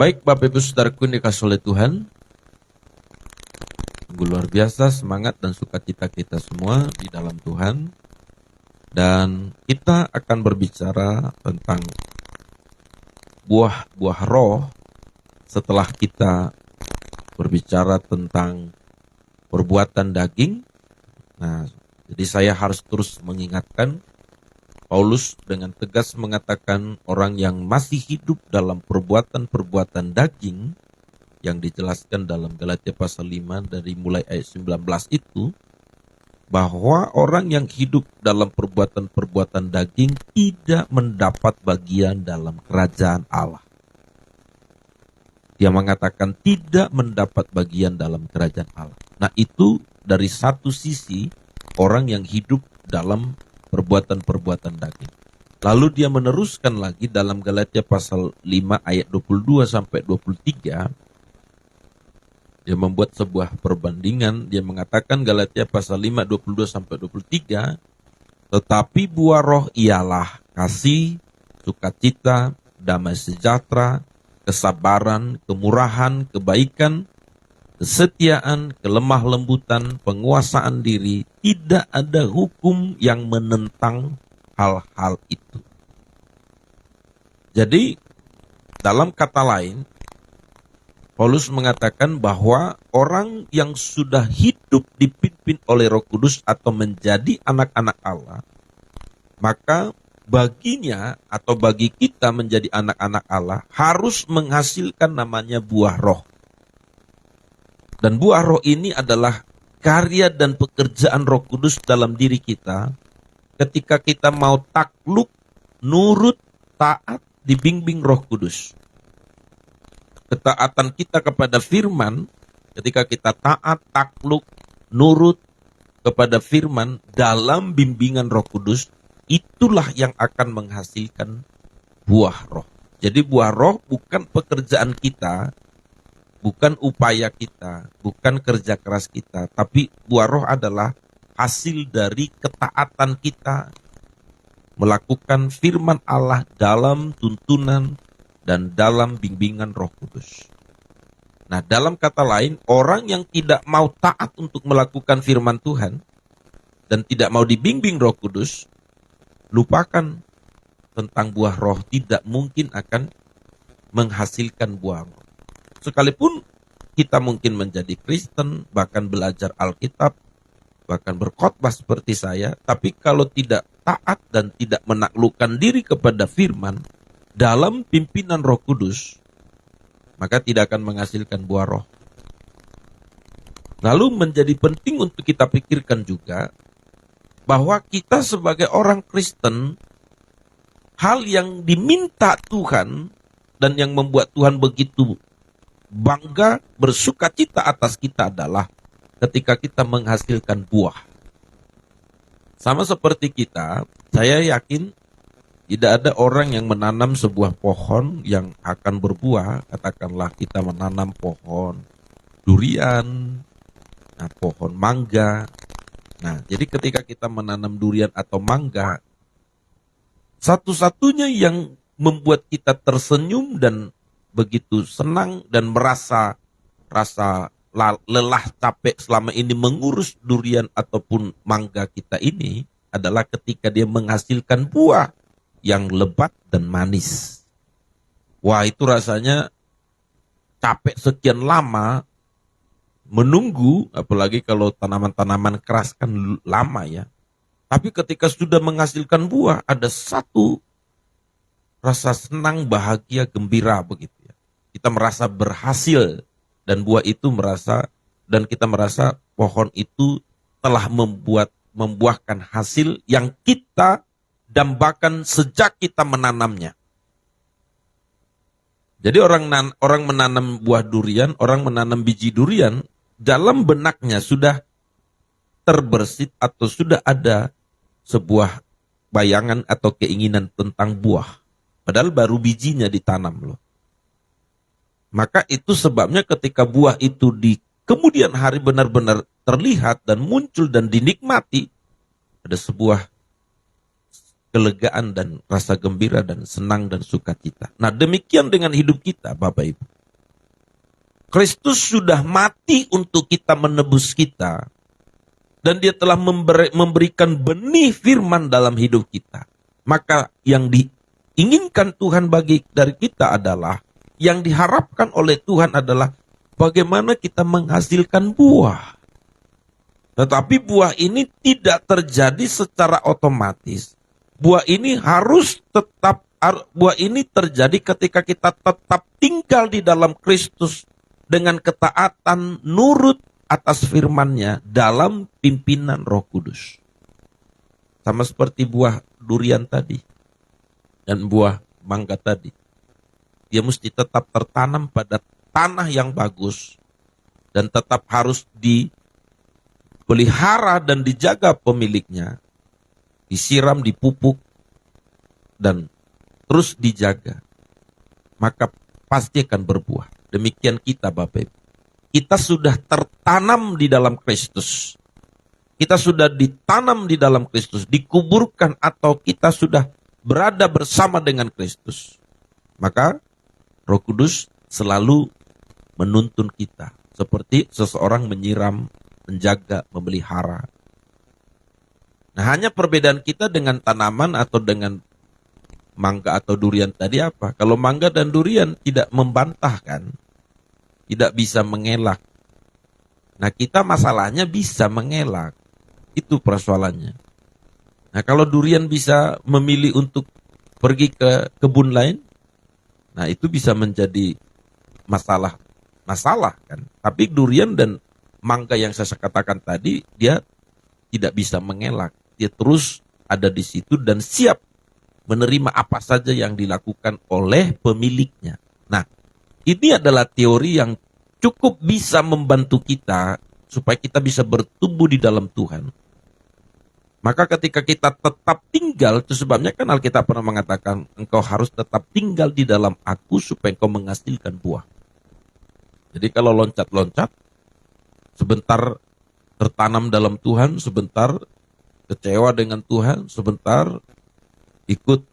Baik Bapak Ibu Saudaraku yang dikasihi oleh Tuhan, sungguh luar biasa semangat dan sukacita kita semua di dalam Tuhan. Dan kita akan berbicara tentang buah-buah roh setelah kita berbicara tentang perbuatan daging. Nah, jadi saya harus terus mengingatkan, Paulus dengan tegas mengatakan orang yang masih hidup dalam perbuatan-perbuatan daging yang dijelaskan dalam Galatia pasal 5 dari mulai ayat 19 itu, bahwa orang yang hidup dalam perbuatan-perbuatan daging tidak mendapat bagian dalam kerajaan Allah. Dia mengatakan tidak mendapat bagian dalam kerajaan Allah. Nah, itu dari satu sisi orang yang hidup dalam perbuatan-perbuatan daging. Lalu dia meneruskan lagi dalam Galatia pasal 5 ayat 22 sampai 23. Dia membuat sebuah perbandingan. Dia mengatakan Galatia pasal 5 22 sampai 23, tetapi buah roh ialah kasih, sukacita, damai sejahtera, kesabaran, kemurahan, kebaikan, kesetiaan, kelemah lembutan, penguasaan diri. Tidak ada hukum yang menentang hal-hal itu. Jadi, dalam kata lain, Paulus mengatakan bahwa orang yang sudah hidup dipimpin oleh Roh Kudus atau menjadi anak-anak Allah, maka baginya atau bagi kita menjadi anak-anak Allah harus menghasilkan namanya buah roh. Dan buah roh ini adalah karya dan pekerjaan Roh Kudus dalam diri kita ketika kita mau takluk, nurut, taat, dibimbing Roh Kudus. Ketaatan kita kepada firman, ketika kita taat, takluk, nurut kepada firman dalam bimbingan Roh Kudus, itulah yang akan menghasilkan buah roh. Jadi buah roh bukan pekerjaan kita, bukan upaya kita, bukan kerja keras kita, tapi buah roh adalah hasil dari ketaatan kita melakukan firman Allah dalam tuntunan dan dalam bimbingan Roh Kudus. Nah, dalam kata lain, orang yang tidak mau taat untuk melakukan firman Tuhan dan tidak mau dibimbing Roh Kudus, lupakan tentang buah roh, tidak mungkin akan menghasilkan buah roh. Sekalipun kita mungkin menjadi Kristen, bahkan belajar Alkitab, bahkan berkhotbah seperti saya, tapi kalau tidak taat dan tidak menaklukkan diri kepada firman dalam pimpinan Roh Kudus, maka tidak akan menghasilkan buah roh. Lalu menjadi penting untuk kita pikirkan juga bahwa kita sebagai orang Kristen, hal yang diminta Tuhan dan yang membuat Tuhan begitu bangga, bersukacita atas kita adalah ketika kita menghasilkan buah. Sama seperti kita, saya yakin tidak ada orang yang menanam sebuah pohon yang akan berbuah. Katakanlah kita menanam pohon durian, nah, pohon mangga. Nah, jadi ketika kita menanam durian atau mangga, satu-satunya yang membuat kita tersenyum dan begitu senang dan merasa lelah capek selama ini mengurus durian ataupun mangga kita ini adalah ketika dia menghasilkan buah yang lebat dan manis. Wah, itu rasanya capek sekian lama menunggu, apalagi kalau tanaman-tanaman keras kan lama ya. Tapi ketika sudah menghasilkan buah, ada satu rasa senang, bahagia, gembira begitu ya. Kita merasa berhasil dan buah itu kita merasa pohon itu telah membuahkan hasil yang kita dambakan sejak kita menanamnya. Jadi orang menanam buah durian, orang menanam biji durian, dalam benaknya sudah terbersit atau sudah ada sebuah bayangan atau keinginan tentang buah. Padahal baru bijinya ditanam loh. Maka itu sebabnya ketika buah itu di kemudian hari benar-benar terlihat dan muncul dan dinikmati, ada sebuah kelegaan dan rasa gembira dan senang dan sukacita. Nah, demikian dengan hidup kita, Bapak Ibu. Kristus sudah mati untuk kita, menebus kita. Dan dia telah memberikan benih firman dalam hidup kita. Maka yang diinginkan Tuhan dari kita adalah, yang diharapkan oleh Tuhan adalah bagaimana kita menghasilkan buah. Tetapi buah ini tidak terjadi secara otomatis. Buah ini buah ini terjadi ketika kita tetap tinggal di dalam Kristus dengan ketaatan, nurut atas firman-Nya dalam pimpinan Roh Kudus. Sama seperti buah durian tadi dan buah mangga tadi. Dia mesti tetap tertanam pada tanah yang bagus dan tetap harus dipelihara dan dijaga pemiliknya, disiram, dipupuk, dan terus dijaga. Maka pasti akan berbuah. Demikian kita, Bapak Ibu. Kita sudah tertanam di dalam Kristus. Kita sudah ditanam di dalam Kristus, dikuburkan, atau kita sudah berada bersama dengan Kristus. Maka Roh Kudus selalu menuntun kita, seperti seseorang menyiram, menjaga, memelihara. Nah, hanya perbedaan kita dengan tanaman atau dengan mangga atau durian tadi apa? Kalau mangga dan durian tidak membantah kan? Tidak bisa mengelak. Nah, kita masalahnya bisa mengelak. Itu persoalannya. Nah, kalau durian bisa memilih untuk pergi ke kebun lain, nah itu bisa menjadi masalah kan. Tapi durian dan mangga yang saya katakan tadi, dia tidak bisa mengelak. Dia terus ada di situ dan siap menerima apa saja yang dilakukan oleh pemiliknya. Nah, ini adalah teori yang cukup bisa membantu kita supaya kita bisa bertumbuh di dalam Tuhan. Maka ketika kita tetap tinggal, itu sebabnya kan Alkitab pernah mengatakan, engkau harus tetap tinggal di dalam aku supaya engkau menghasilkan buah. Jadi kalau loncat-loncat, sebentar tertanam dalam Tuhan, sebentar kecewa dengan Tuhan, sebentar ikut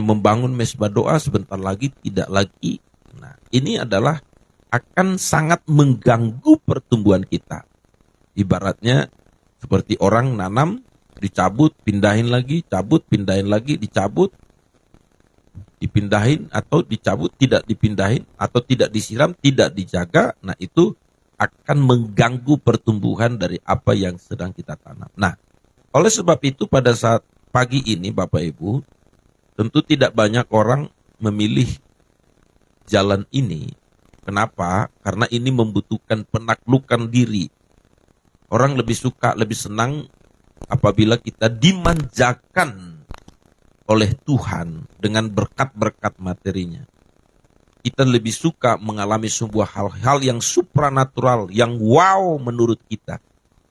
membangun mesbah doa, sebentar lagi tidak lagi. Nah, ini adalah akan sangat mengganggu pertumbuhan kita. Ibaratnya seperti orang nanam, dicabut, pindahin lagi, cabut, pindahin lagi, dicabut, dipindahin atau dicabut, tidak dipindahin atau tidak disiram, tidak dijaga. Nah, itu akan mengganggu pertumbuhan dari apa yang sedang kita tanam. Nah, oleh sebab itu pada saat pagi ini Bapak Ibu, tentu tidak banyak orang memilih jalan ini. Kenapa? Karena ini membutuhkan penaklukan diri. Orang lebih suka, lebih senang apabila kita dimanjakan oleh Tuhan dengan berkat-berkat materinya. Kita lebih suka mengalami sebuah hal-hal yang supranatural, yang wow menurut kita.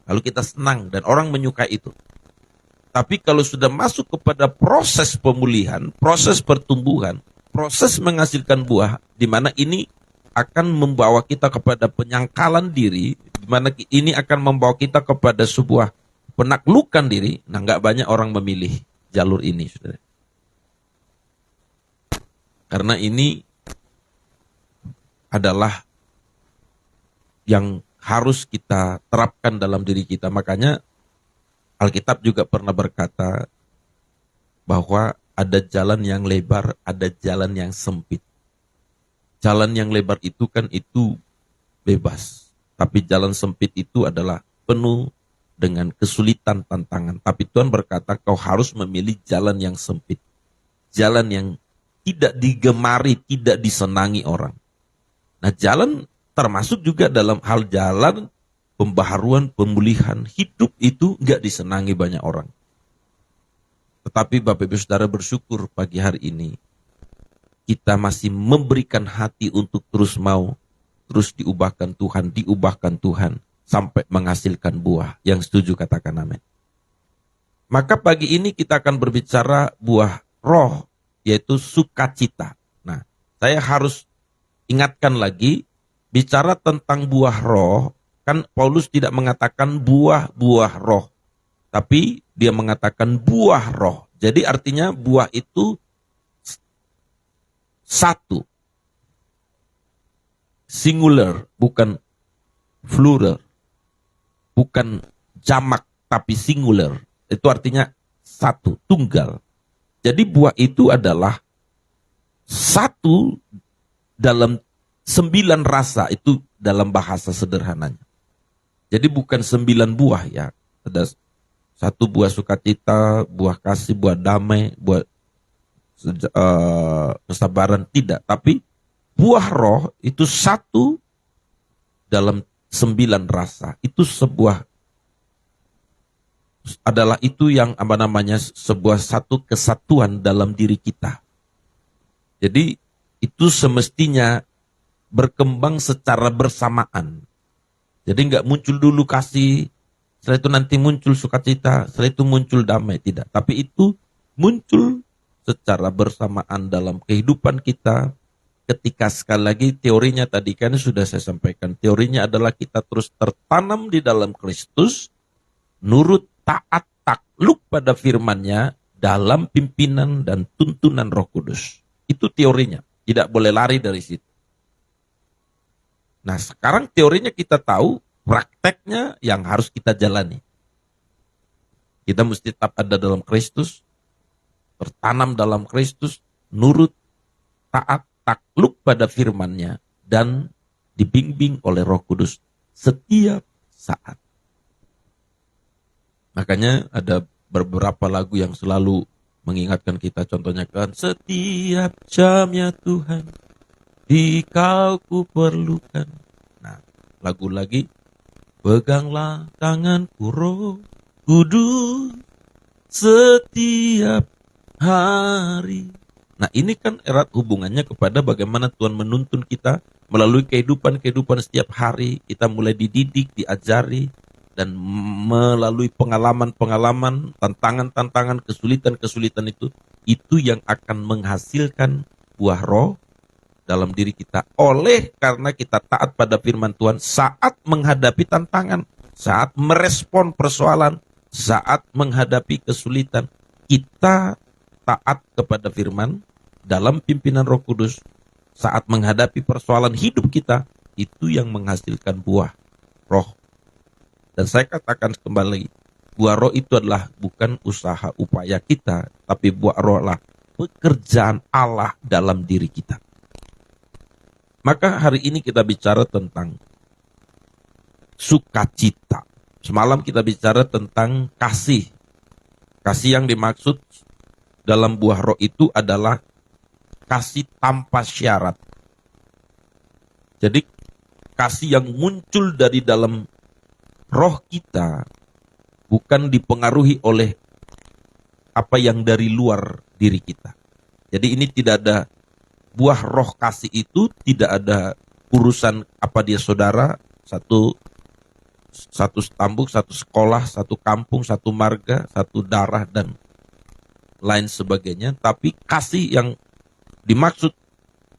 Lalu kita senang dan orang menyukai itu. Tapi kalau sudah masuk kepada proses pemulihan, proses pertumbuhan, proses menghasilkan buah, di mana ini akan membawa kita kepada penyangkalan diri, di mana ini akan membawa kita kepada sebuah penaklukan diri. Nah, nggak banyak orang memilih jalur ini, saudara. Karena ini adalah yang harus kita terapkan dalam diri kita. Makanya Alkitab juga pernah berkata bahwa ada jalan yang lebar, ada jalan yang sempit. Jalan yang lebar itu kan itu bebas. Tapi jalan sempit itu adalah penuh dengan kesulitan, tantangan. Tapi Tuhan berkata kau harus memilih jalan yang sempit. Jalan yang tidak digemari, tidak disenangi orang. Nah, jalan termasuk juga dalam hal jalan pembaharuan, pemulihan hidup itu nggak disenangi banyak orang. Tetapi Bapak Ibu Saudara bersyukur pagi hari ini kita masih memberikan hati untuk terus mau, terus diubahkan Tuhan sampai menghasilkan buah. Yang setuju katakan amin. Maka pagi ini kita akan berbicara buah roh, yaitu sukacita. Nah, saya harus ingatkan lagi, bicara tentang buah roh, kan Paulus tidak mengatakan buah-buah roh, tapi dia mengatakan buah roh. Jadi artinya buah itu satu. singular, bukan plural, bukan jamak tapi singular. Itu artinya satu, tunggal. Jadi buah itu adalah satu dalam 9 rasa, itu dalam bahasa sederhananya. Jadi bukan 9 buah ya. Ada satu buah sukacita, buah kasih, buah damai, buah kesabaran, tidak. Tapi buah roh itu satu dalam 9 rasa. Itu adalah itu yang apa namanya, sebuah satu kesatuan dalam diri kita. Jadi itu semestinya berkembang secara bersamaan. Jadi nggak muncul dulu kasih, setelah itu nanti muncul sukacita, setelah itu muncul damai, tidak. Tapi itu muncul secara bersamaan dalam kehidupan kita. Ketika sekali lagi teorinya tadi kan sudah saya sampaikan, teorinya adalah kita terus tertanam di dalam Kristus, nurut, taat, takluk pada firman-Nya dalam pimpinan dan tuntunan Roh Kudus. Itu teorinya, tidak boleh lari dari situ. Nah sekarang teorinya kita tahu, prakteknya yang harus kita jalani. Kita mesti tetap ada dalam Kristus, tertanam dalam Kristus, nurut, taat, takluk pada firman-Nya, dan dibimbing oleh Roh Kudus setiap saat. Makanya ada beberapa lagu yang selalu mengingatkan kita, contohnya kan, setiap jamnya Tuhan, Dikau ku perlukan. Nah, lagu lagi, peganglah tanganku Roh Kudus setiap hari. Nah, ini kan erat hubungannya kepada bagaimana Tuhan menuntun kita melalui kehidupan setiap hari. Kita mulai dididik, diajari, dan melalui pengalaman-pengalaman, tantangan-tantangan, kesulitan-kesulitan itu yang akan menghasilkan buah roh dalam diri kita. Oleh karena kita taat pada firman Tuhan saat menghadapi tantangan, saat merespon persoalan, saat menghadapi kesulitan, kita taat kepada firman dalam pimpinan Roh Kudus. Saat menghadapi persoalan hidup kita, itu yang menghasilkan buah roh. Dan saya katakan kembali, buah roh itu adalah bukan usaha upaya kita, tapi buah roh adalah pekerjaan Allah dalam diri kita. Maka hari ini kita bicara tentang sukacita. Semalam kita bicara tentang kasih. Kasih yang dimaksud dalam buah roh itu adalah kasih tanpa syarat. Jadi kasih yang muncul dari dalam roh kita bukan dipengaruhi oleh apa yang dari luar diri kita. Jadi ini tidak ada buah roh kasih itu, tidak ada urusan apa dia saudara, satu stambuk, satu sekolah, satu kampung, satu marga, satu darah, dan lain sebagainya. Tapi kasih yang dimaksud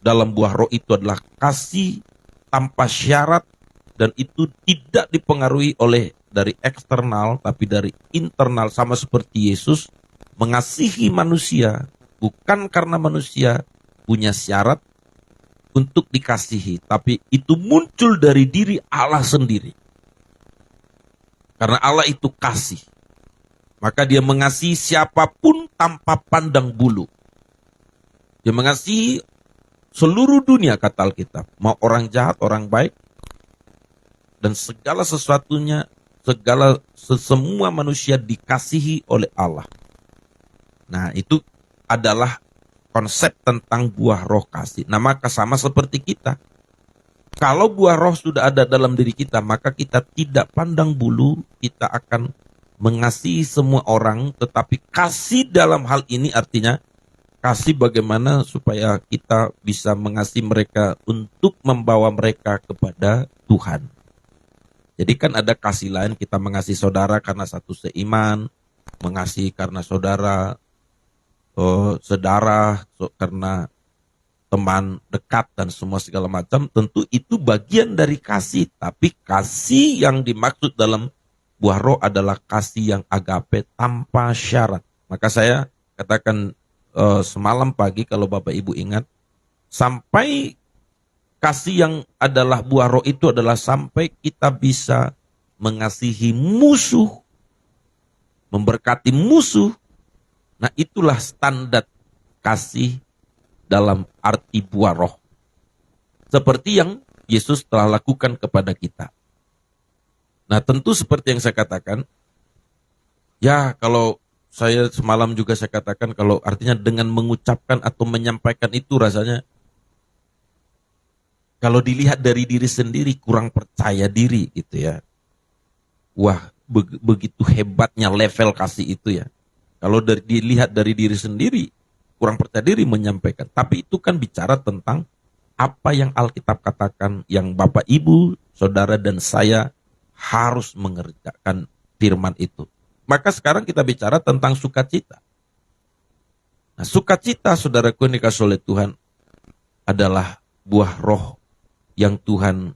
dalam buah roh itu adalah kasih tanpa syarat, dan itu tidak dipengaruhi oleh dari eksternal, tapi dari internal. Sama seperti Yesus mengasihi manusia, bukan karena manusia punya syarat untuk dikasihi, tapi itu muncul dari diri Allah sendiri. Karena Allah itu kasih, maka dia mengasihi siapapun tanpa pandang bulu. Dia mengasihi seluruh dunia, kata Alkitab, mau orang jahat, orang baik, dan segala sesuatunya, semua manusia dikasihi oleh Allah. Nah, itu adalah konsep tentang buah roh kasih. Nah, maka sama seperti kita. Kalau buah roh sudah ada dalam diri kita, maka kita tidak pandang bulu, kita akan mengasihi semua orang, tetapi kasih dalam hal ini artinya kasih bagaimana supaya kita bisa mengasihi mereka untuk membawa mereka kepada Tuhan. Jadi kan ada kasih lain, kita mengasihi saudara karena satu seiman, mengasihi karena saudara, saudara karena teman dekat dan semua segala macam, tentu itu bagian dari kasih. Tapi kasih yang dimaksud dalam buah roh adalah kasih yang agape tanpa syarat. Maka saya katakan semalam pagi, kalau Bapak Ibu ingat, sampai Kasih yang adalah buah roh itu adalah sampai kita bisa mengasihi musuh, memberkati musuh. Nah, itulah standar kasih dalam arti buah roh. Seperti yang Yesus telah lakukan kepada kita. Nah, tentu seperti yang saya katakan, ya kalau saya semalam juga saya katakan, kalau artinya dengan mengucapkan atau menyampaikan itu rasanya, kalau dilihat dari diri sendiri kurang percaya diri gitu ya. Wah, begitu hebatnya level kasih itu ya. Kalau dilihat dari diri sendiri, kurang percaya diri menyampaikan. Tapi itu kan bicara tentang apa yang Alkitab katakan, yang Bapak, Ibu, Saudara, dan saya harus mengerjakan firman itu. Maka sekarang kita bicara tentang sukacita. Nah, sukacita, saudaraku yang dikasihi oleh Tuhan, adalah buah roh yang Tuhan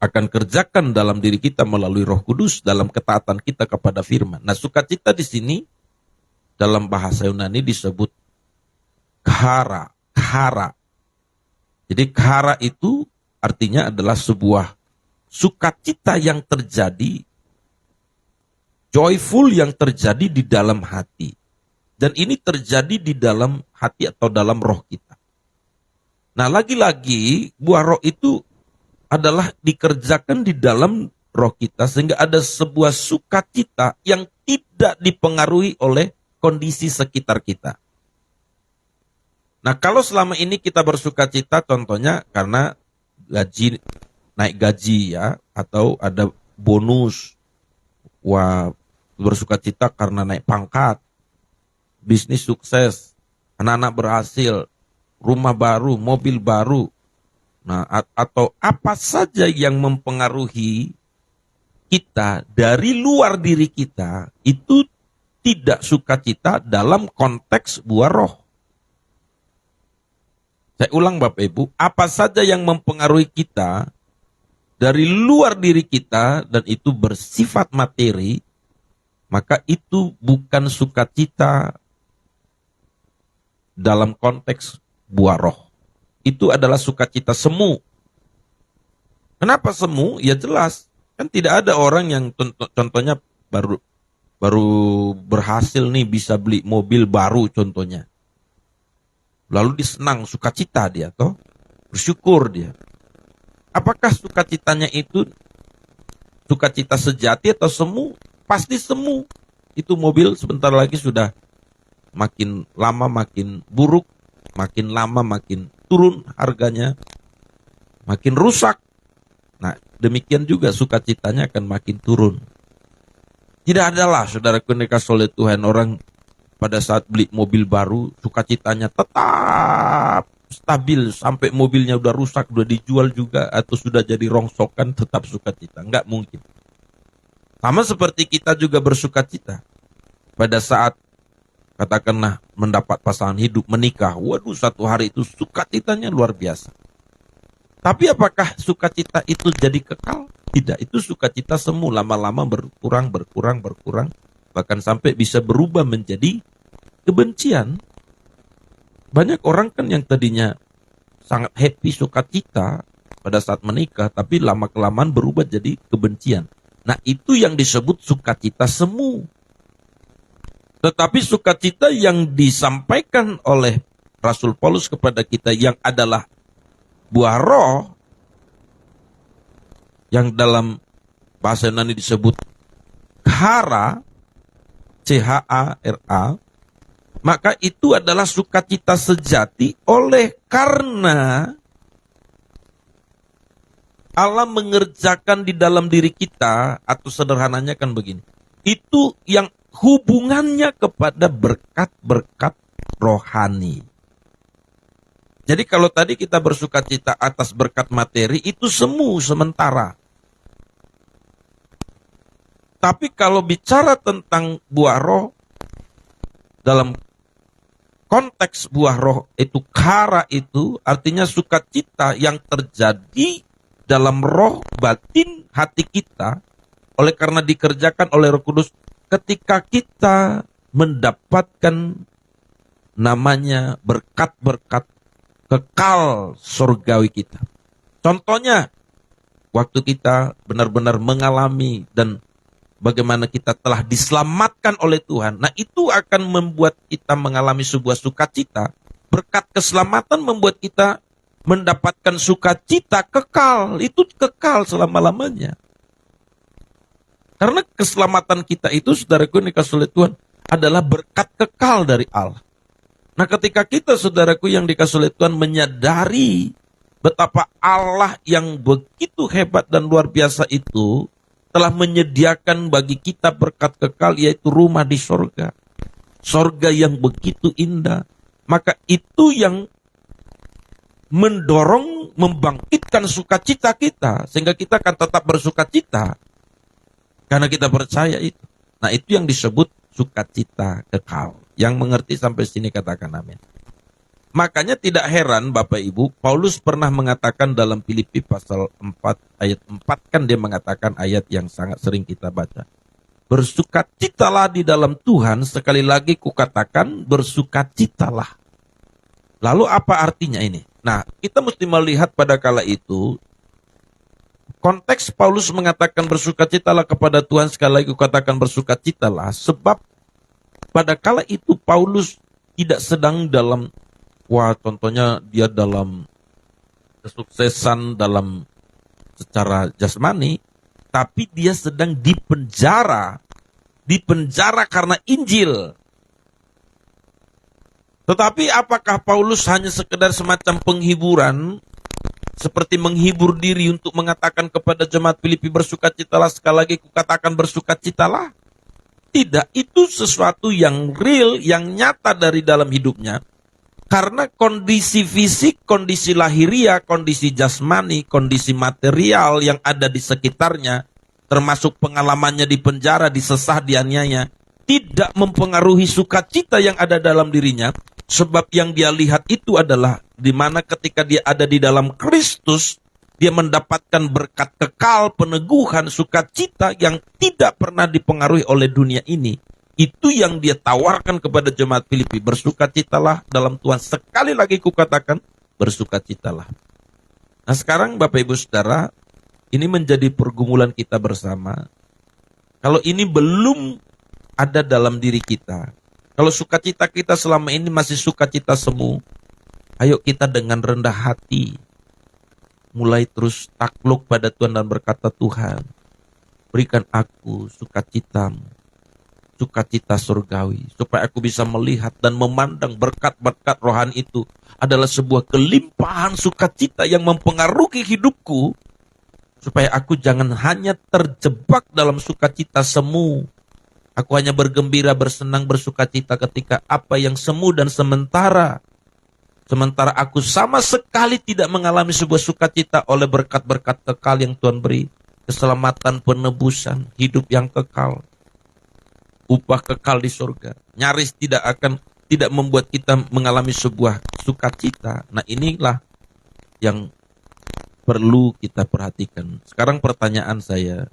akan kerjakan dalam diri kita melalui Roh Kudus dalam ketaatan kita kepada firman. Nah, sukacita di sini dalam bahasa Yunani disebut khara, khara. Jadi khara itu artinya adalah sebuah sukacita yang terjadi, joyful yang terjadi di dalam hati. Dan ini terjadi di dalam hati atau dalam roh kita. Nah, lagi-lagi buah roh itu adalah dikerjakan di dalam roh kita sehingga ada sebuah sukacita yang tidak dipengaruhi oleh kondisi sekitar kita. Nah, kalau selama ini kita bersukacita contohnya karena naik gaji ya, atau ada bonus, wah bersukacita karena naik pangkat, bisnis sukses, anak-anak berhasil, rumah baru, mobil baru. Nah, atau apa saja yang mempengaruhi kita dari luar diri kita, itu tidak sukacita dalam konteks buah roh. Saya ulang Bapak Ibu, apa saja yang mempengaruhi kita dari luar diri kita dan itu bersifat materi, maka itu bukan sukacita dalam konteks buah roh. Itu adalah sukacita semu. Kenapa semu? Ya jelas, kan tidak ada orang yang contohnya baru berhasil nih bisa beli mobil baru contohnya. Lalu disenang, sukacita dia toh, bersyukur dia. Apakah sukacitanya itu sukacita sejati atau semu? Pasti semu. Itu mobil sebentar lagi sudah makin lama makin buruk, makin lama makin turun harganya, makin rusak. Nah, demikian juga sukacitanya akan makin turun. Tidak adalah saudaraku yang dikasihi oleh Tuhan, orang pada saat beli mobil baru, sukacitanya tetap stabil sampai mobilnya udah rusak, udah dijual juga, atau sudah jadi rongsokan, tetap sukacita. Enggak mungkin. Sama seperti kita juga bersukacita pada saat katakanlah mendapat pasangan hidup, menikah. Waduh, satu hari itu sukacitanya luar biasa. Tapi apakah sukacita itu jadi kekal? Tidak, itu sukacita semu, lama-lama berkurang, bahkan sampai bisa berubah menjadi kebencian. Banyak orang kan yang tadinya sangat happy, sukacita pada saat menikah, tapi lama-kelamaan berubah jadi kebencian. Nah, itu yang disebut sukacita semu. Tetapi sukacita yang disampaikan oleh Rasul Paulus kepada kita yang adalah buah roh, yang dalam bahasa Yunani disebut khara, C-H-A-R-A, maka itu adalah sukacita sejati oleh karena Allah mengerjakan di dalam diri kita, atau sederhananya kan begini, itu yang hubungannya kepada berkat-berkat rohani. Jadi kalau tadi kita bersukacita atas berkat materi, itu semu sementara. Tapi kalau bicara tentang buah roh, dalam konteks buah roh itu khara, itu artinya sukacita yang terjadi dalam roh batin hati kita, oleh karena dikerjakan oleh Roh Kudus ketika kita mendapatkan namanya berkat-berkat kekal surgawi kita. Contohnya, waktu kita benar-benar mengalami dan bagaimana kita telah diselamatkan oleh Tuhan. Nah, itu akan membuat kita mengalami sebuah sukacita. Berkat keselamatan membuat kita mendapatkan sukacita kekal. Itu kekal selama-lamanya. Karena keselamatan kita itu, saudaraku yang dikasih oleh Tuhan, adalah berkat kekal dari Allah. Nah, ketika kita, saudaraku yang dikasih oleh Tuhan, menyadari betapa Allah yang begitu hebat dan luar biasa itu telah menyediakan bagi kita berkat kekal, yaitu rumah di sorga. Sorga yang begitu indah. Maka itu yang mendorong, membangkitkan sukacita kita. Sehingga kita akan tetap bersukacita. Karena kita percaya itu. Nah, itu yang disebut sukacita kekal. Yang mengerti sampai sini katakan amin. Makanya tidak heran Bapak Ibu, Paulus pernah mengatakan dalam Filipi pasal 4 ayat 4, kan dia mengatakan ayat yang sangat sering kita baca. Bersukacitalah di dalam Tuhan, sekali lagi kukatakan bersukacitalah. Lalu apa artinya ini? Nah, kita mesti melihat pada kala itu, konteks Paulus mengatakan bersukacitalah kepada Tuhan, sekali lagi kukatakan bersukacitalah, sebab pada kala itu Paulus tidak sedang dalam, contohnya dia dalam kesuksesan dalam secara jasmani, tapi dia sedang dipenjara karena Injil. Tetapi apakah Paulus hanya sekedar semacam penghiburan, seperti menghibur diri untuk mengatakan kepada jemaat Filipi bersukacitalah, sekali lagi kukatakan bersukacitalah? Tidak, itu sesuatu yang real, yang nyata dari dalam hidupnya. Karena kondisi fisik, kondisi lahiriah, kondisi jasmani, kondisi material yang ada di sekitarnya, termasuk pengalamannya di penjara, disesah, dianiaya, tidak mempengaruhi sukacita yang ada dalam dirinya. Sebab yang dia lihat itu adalah di mana ketika dia ada di dalam Kristus, dia mendapatkan berkat kekal, peneguhan, sukacita yang tidak pernah dipengaruhi oleh dunia ini. Itu yang dia tawarkan kepada jemaat Filipi. Bersukacitalah dalam Tuhan. Sekali lagi kukatakan, bersukacitalah. Nah, sekarang Bapak Ibu Saudara, ini menjadi pergumulan kita bersama. Kalau ini belum ada dalam diri kita, kalau sukacita kita selama ini masih sukacita semu, ayo kita dengan rendah hati mulai terus takluk pada Tuhan dan berkata, Tuhan, berikan aku sukacitamu, sukacita surgawi, supaya aku bisa melihat dan memandang berkat-berkat rohani itu adalah sebuah kelimpahan sukacita yang mempengaruhi hidupku, supaya aku jangan hanya terjebak dalam sukacita semu. Aku hanya bergembira, bersenang, bersukacita ketika apa yang semu dan sementara. Sementara aku sama sekali tidak mengalami sebuah sukacita oleh berkat-berkat kekal yang Tuhan beri. Keselamatan, penebusan, hidup yang kekal, upah kekal di surga. Nyaris tidak membuat kita mengalami sebuah sukacita. Nah, inilah yang perlu kita perhatikan. Sekarang pertanyaan saya,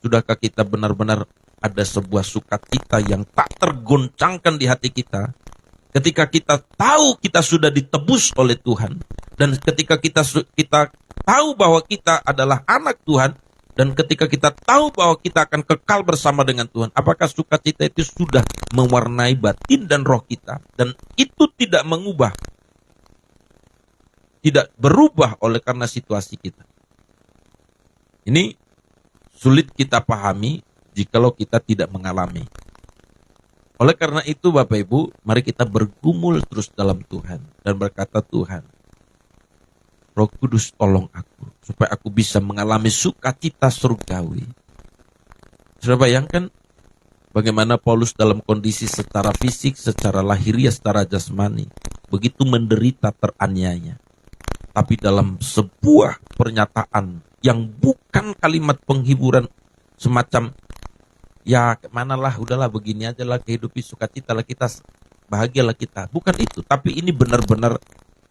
sudahkah kita benar-benar ada sebuah sukacita yang tak tergoncangkan di hati kita? Ketika kita tahu kita sudah ditebus oleh Tuhan, dan ketika kita tahu bahwa kita adalah anak Tuhan, dan ketika kita tahu bahwa kita akan kekal bersama dengan Tuhan, apakah sukacita itu sudah mewarnai batin dan roh kita, dan itu tidak mengubah, tidak berubah oleh karena situasi kita? Ini sulit kita pahami jikalau kita tidak mengalami. Oleh karena itu Bapak Ibu, mari kita bergumul terus dalam Tuhan dan berkata, Tuhan, Roh Kudus tolong aku, supaya aku bisa mengalami sukacita surgawi. Sudah bayangkan bagaimana Paulus dalam kondisi secara fisik, secara lahiriah, secara jasmani, begitu menderita, teraniaya. Tapi dalam sebuah pernyataan yang bukan kalimat penghiburan semacam, ya kemanalah, udahlah begini aja lah, kehidupi sukacita lah kita, bahagialah kita. Bukan itu, tapi ini benar-benar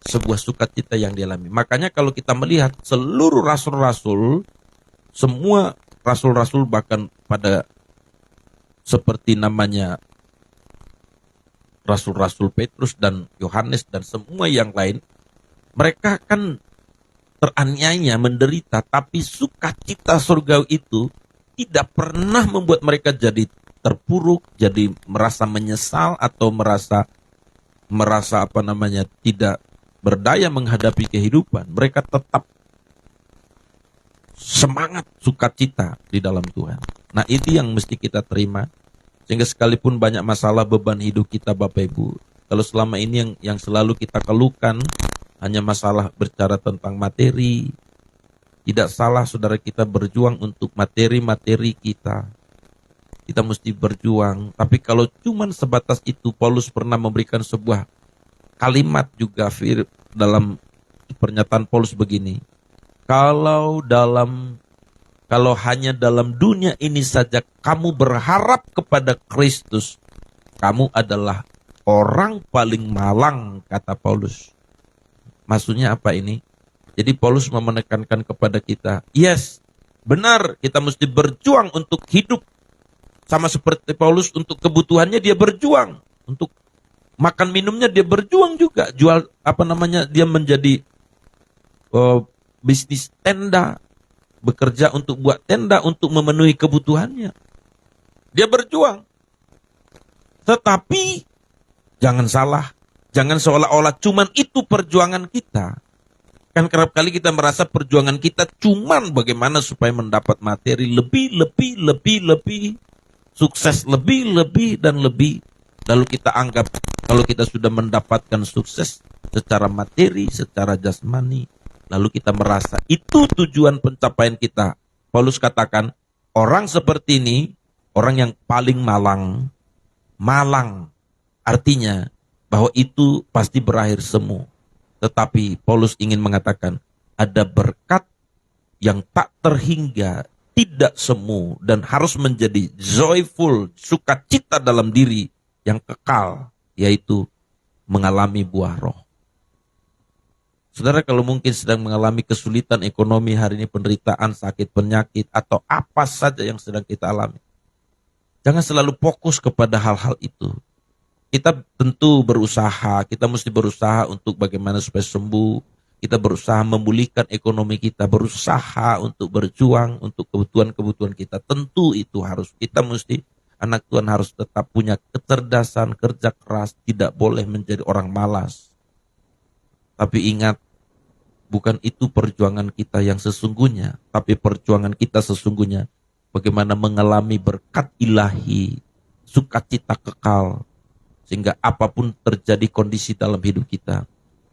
sebuah sukacita yang dialami. Makanya kalau kita melihat seluruh rasul-rasul, semua rasul-rasul bahkan pada seperti namanya rasul-rasul Petrus dan Yohanes dan semua yang lain, Mereka kan teraniaya, menderita, tapi sukacita surgawi itu tidak pernah membuat mereka jadi terpuruk, jadi merasa menyesal atau merasa tidak berdaya menghadapi kehidupan. Mereka tetap semangat sukacita di dalam Tuhan. Nah, itu yang mesti kita terima. Sehingga sekalipun banyak masalah beban hidup kita Bapak Ibu, kalau selama ini yang selalu kita keluhkan hanya masalah bercara tentang materi, tidak salah saudara kita berjuang untuk materi-materi kita. Kita mesti berjuang. Tapi kalau cuman sebatas itu, Paulus pernah memberikan sebuah kalimat juga dalam pernyataan Paulus begini. Kalau hanya dalam dunia ini saja kamu berharap kepada Kristus, kamu adalah orang paling malang, kata Paulus. Maksudnya apa ini? Jadi Paulus mau menekankan kepada kita, yes, benar, kita mesti berjuang untuk hidup. Sama seperti Paulus, untuk kebutuhannya dia berjuang, untuk makan minumnya dia berjuang juga, dia menjadi bisnis tenda, bekerja untuk buat tenda untuk memenuhi kebutuhannya. Dia berjuang. Tetapi jangan salah, jangan seolah-olah cuman itu perjuangan kita. Kan kerap kali kita merasa perjuangan kita cuman bagaimana supaya mendapat materi lebih, sukses lebih, dan lebih. Lalu kita anggap kalau kita sudah mendapatkan sukses secara materi, secara jasmani, lalu kita merasa itu tujuan pencapaian kita. Paulus katakan, orang seperti ini, orang yang paling malang. Malang artinya bahwa itu pasti berakhir semu. Tetapi Paulus ingin mengatakan, ada berkat yang tak terhingga, tidak semu, dan harus menjadi joyful, sukacita dalam diri yang kekal, yaitu mengalami buah roh. Saudara, kalau mungkin sedang mengalami kesulitan ekonomi hari ini, penderitaan, sakit, penyakit, atau apa saja yang sedang kita alami, jangan selalu fokus kepada hal-hal itu. Kita tentu berusaha, kita mesti berusaha untuk bagaimana supaya sembuh, kita berusaha memulihkan ekonomi kita, berusaha untuk berjuang untuk kebutuhan-kebutuhan kita. Tentu itu harus, kita mesti, anak Tuhan harus tetap punya kecerdasan, kerja keras, tidak boleh menjadi orang malas. Tapi ingat, bukan itu perjuangan kita yang sesungguhnya, tapi perjuangan kita sesungguhnya bagaimana mengalami berkat ilahi, sukacita kekal, sehingga apapun terjadi kondisi dalam hidup kita,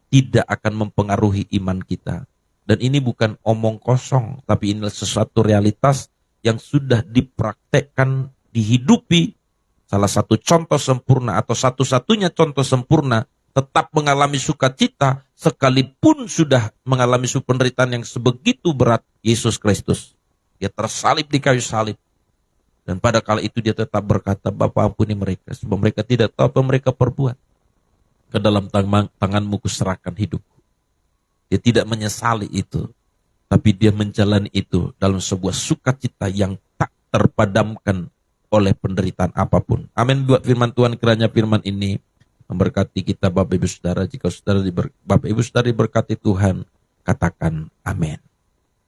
tidak akan mempengaruhi iman kita. Dan ini bukan omong kosong, tapi inilah sesuatu realitas yang sudah dipraktekkan, dihidupi. Salah satu contoh sempurna atau satu-satunya contoh sempurna tetap mengalami sukacita sekalipun sudah mengalami penderitaan yang sebegitu berat, Yesus Kristus. Dia tersalib di kayu salib. Dan pada kala itu dia tetap berkata, Bapa ampuni mereka, sebab mereka tidak tahu apa mereka perbuat. Ke dalam tanganmu kuserahkan hidupku. Dia tidak menyesali itu, tapi dia menjalani itu dalam sebuah sukacita yang tak terpadamkan oleh penderitaan apapun. Amin. Buat firman Tuhan, kiranya firman ini memberkati kita Bapak Ibu Saudara. Jika Bapak Ibu Saudara diberkati Tuhan, katakan amin.